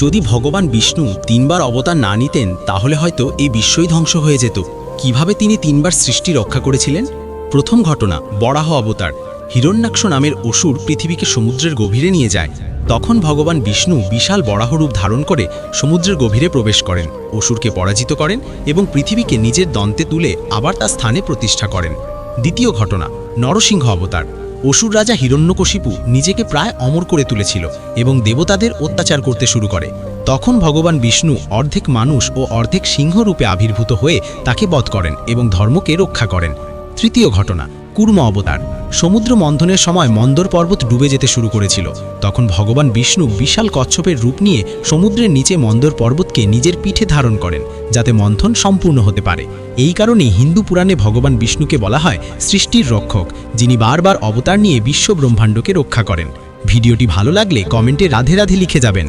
যদি ভগবান বিষ্ণু তিনবার অবতার না নিতেন তাহলে হয়তো এই বিশ্বই ধ্বংস হয়ে যেত। কিভাবে তিনি তিনবার সৃষ্টি রক্ষা করেছিলেন? প্রথম ঘটনা, বরাহ অবতার। হিরণ্যাক্ষ নামের অসুর পৃথিবীকে সমুদ্রের গভীরে নিয়ে যায়। তখন ভগবান বিষ্ণু বিশাল বরাহ রূপ ধারণ করে সমুদ্রের গভীরে প্রবেশ করেন, অসুরকে পরাজিত করেন এবং পৃথিবীকে নিজের দন্তে তুলে আবার তার স্থানে প্রতিষ্ঠা করেন। দ্বিতীয় ঘটনা, নরসিংহ অবতার। অসুর রাজা হিরণ্যকশিপু নিজেকে প্রায় অমর করে তুলেছিল এবং দেবতাদের অত্যাচার করতে শুরু করে। তখন ভগবান বিষ্ণু অর্ধেক মানুষ ও অর্ধেক সিংহ রূপে আবির্ভূত হয়ে তাকে বধ করেন এবং ধর্মকে রক্ষা করেন। তৃতীয় ঘটনা, কুর্ম অবতার। সমুদ্র মন্থনের সময় মন্দর পর্বত ডুবে যেতে শুরু করেছিল। তখন ভগবান বিষ্ণু বিশাল কচ্ছপের রূপ নিয়ে সমুদ্রের নিচে মন্দর পর্বতকে নিজের পিঠে ধারণ করেন, যাতে মন্থন সম্পূর্ণ হতে পারে। এই কারণেই হিন্দু পুরাণে ভগবান বিষ্ণুকে বলা হয় সৃষ্টির রক্ষক, যিনি বারবার অবতার নিয়ে বিশ্ব ব্রহ্মাণ্ডকে রক্ষা করেন। ভিডিওটি ভালো লাগলে কমেন্টে রাধে রাধে লিখে যাবেন।